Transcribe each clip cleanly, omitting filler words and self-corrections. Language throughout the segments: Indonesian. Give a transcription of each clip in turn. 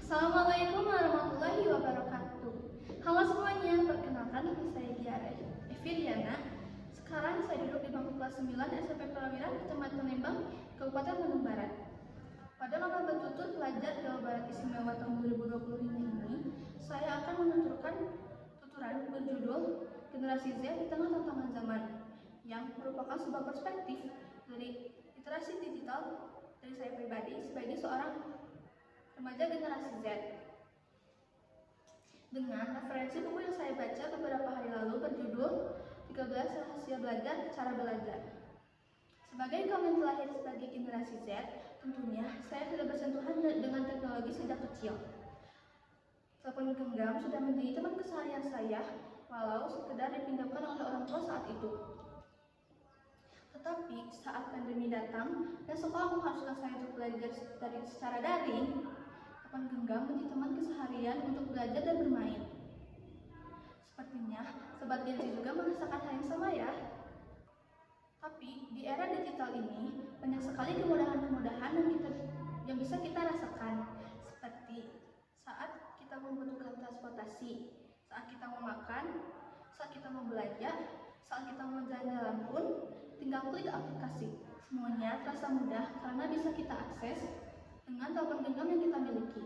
Assalamualaikum warahmatullahi wabarakatuh. Halo semuanya, perkenalkan nama saya Diara Eviriana. Sekarang saya duduk di bangku kelas 9 SMP Prawira, Kecamatan Lembang, Kabupaten Bandung Barat. Pada lomba bertutur pelajar Jawa Barat Istimewa tahun 2025 ini, saya akan menuturkan tuturan berjudul Generasi Z di Tengah Tantangan Zaman, yang merupakan sebuah perspektif dari literasi digital dari saya pribadi sebagai seorang remaja generasi Z. Dengan referensi buku yang saya baca beberapa hari lalu berjudul 13 Rahasia Belajar, Cara Belajar. Sebagai kaum yang terlahir sebagai generasi Z, tentunya saya sudah bersentuhan dengan teknologi sejak kecil. Telepon genggam sudah menjadi teman keseharian saya, walau sekedar dipinjamkan oleh orang tua saat itu. Tetapi saat pandemi datang dan sekolah mengharuskan saya untuk belajar secara daring, telepon genggam menjadi teman keseharian untuk belajar dan bermain. Sepertinya sobat Gen Z juga merasakan hal yang sama ya. Tapi di era digital ini banyak sekali kemudahan-kemudahan yang bisa kita rasakan, seperti saat kita membutuhkan transportasi, saat kita mau makan, saat kita mau belajar, saat kita mau jalan-jalan pun tinggal klik aplikasi. Semuanya terasa mudah karena bisa kita akses dengan telepon genggam yang kita miliki.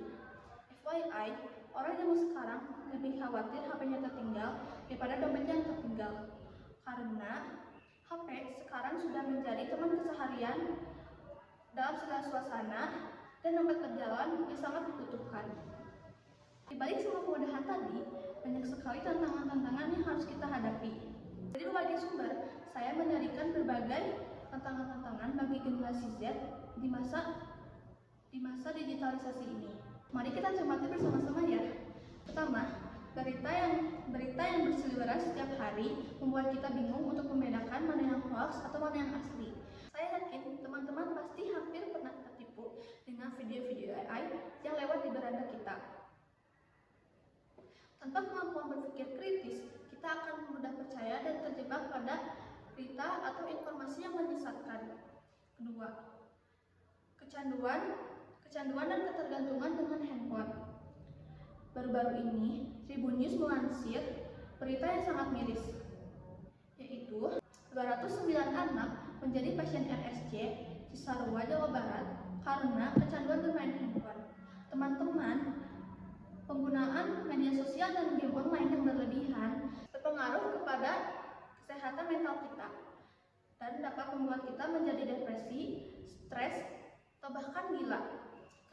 FYI, orang zaman sekarang lebih khawatir HP-nya tertinggal daripada dompetnya yang tertinggal. Karena HP sekarang sudah menjadi teman keseharian dalam segala suasana dan dompet berjalan yang sangat dibutuhkan. Di balik semua kemudahan tadi, banyak sekali tantangan-tantangan yang harus kita hadapi. Dari berbagai sumber, saya menyajikan berbagai tantangan-tantangan bagi generasi Z di masa digitalisasi ini. Mari kita cermati bersama-sama ya. Pertama, berita yang berseliweran setiap hari membuat kita bingung untuk membedakan mana yang hoax atau mana yang asli. Saya yakin teman-teman pasti hampir pernah tertipu dengan video-video AI yang lewat di beranda kita. Tanpa kemampuan berpikir kritis, kita akan mudah percaya dan terjebak pada berita atau informasi yang menyesatkan. Kedua, kecanduan dan ketergantungan dengan handphone. Baru-baru ini, Tribun News melansir berita yang sangat miris, yaitu 209 anak menjadi pasien RSJ di Cisarua, Jawa Barat karena kecanduan bermain handphone. Teman-teman, penggunaan media sosial dan game online yang berlebihan berpengaruh kepada kesehatan mental kita dan dapat membuat kita menjadi depresi, stres, atau bahkan gila.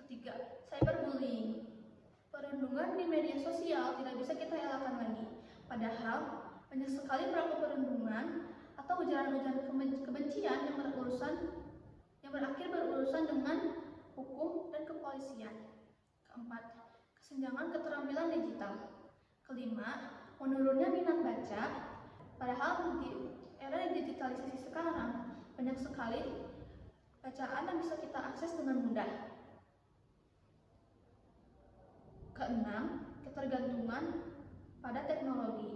Ketiga, cyberbullying. Perundungan di media sosial tidak bisa kita elakkan lagi. Padahal banyak sekali pelaku perundungan atau ujaran-ujaran kebencian yang berakhir berurusan dengan hukum dan kepolisian. Keempat, kesenjangan keterampilan digital. Kelima, menurunnya minat baca. Padahal di era digitalisasi sekarang banyak sekali bacaan yang bisa kita akses dengan mudah. Keenam, ketergantungan pada teknologi.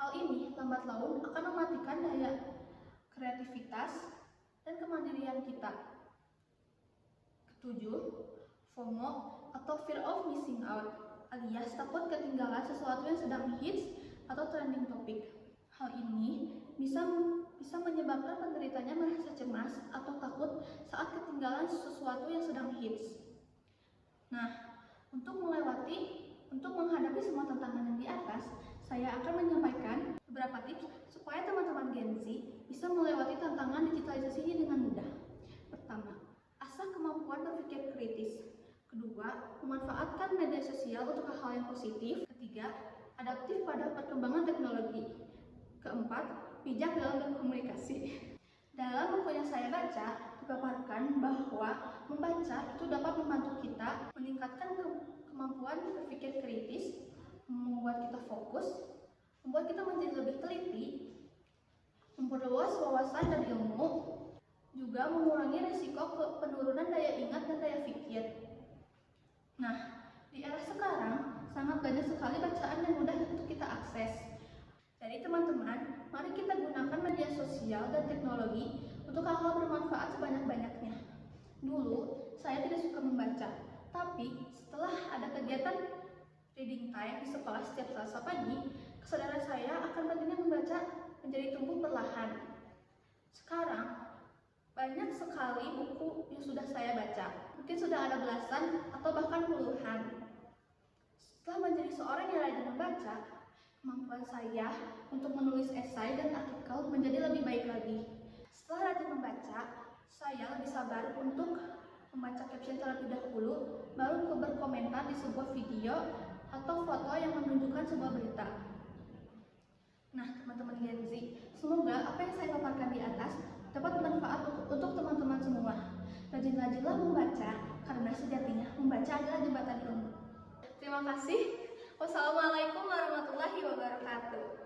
Hal ini lambat laun akan mematikan daya kreativitas dan kemandirian kita. Ketujuh, FOMO atau fear of missing out, alias takut ketinggalan sesuatu yang sedang hits atau trending topik. Hal ini bisa menyebabkan penderitanya merasa cemas atau takut saat ketinggalan sesuatu yang sedang hits. Nah, untuk menghadapi semua tantangan yang di atas, saya akan menyampaikan beberapa tips supaya teman-teman Gen Z bisa melewati tantangan digitalisasi ini dengan mudah. Pertama, asah kemampuan berpikir kritis. Kedua, memanfaatkan media sosial untuk hal-hal yang positif. Ketiga, adaptif pada perkembangan teknologi. Keempat, bijak dalam berkomunikasi. Dalam buku yang saya baca, dipaparkan bahwa membaca itu dapat membantu kita meningkatkan kemampuan berpikir kritis, membuat kita fokus, membuat kita menjadi lebih teliti, memperluas wawasan dan ilmu, juga mengurangi risiko penurunan daya ingat dan daya pikir. Nah, di era sekarang sangat banyak sekali bacaan yang mudah untuk kita akses. Jadi teman-teman, mari kita gunakan media sosial dan teknologi untuk hal-hal bermanfaat sebanyak-banyaknya. Dulu, saya tidak suka membaca, Tapi setelah ada kegiatan reading time di sekolah setiap Selasa pagi, kesadaran saya akan pentingnya membaca menjadi tumbuh perlahan. Sekarang, banyak sekali buku yang sudah saya baca. Mungkin sudah ada belasan atau bahkan puluhan. Setelah menjadi seorang yang rajin membaca, kemampuan saya untuk menulis esai dan artikel menjadi lebih baik lagi. Setelah rajin membaca, saya lebih sabar untuk membaca caption terlebih dahulu, baru berkomentar di sebuah video atau foto yang menunjukkan sebuah berita. Nah, teman-teman Gen Z, semoga apa yang saya paparkan di atas dapat bermanfaat untuk teman-teman semua. Rajin-rajinlah membaca, karena sejatinya membaca adalah jembatan ilmu. Terima kasih. Wassalamualaikum warahmatullahi wabarakatuh.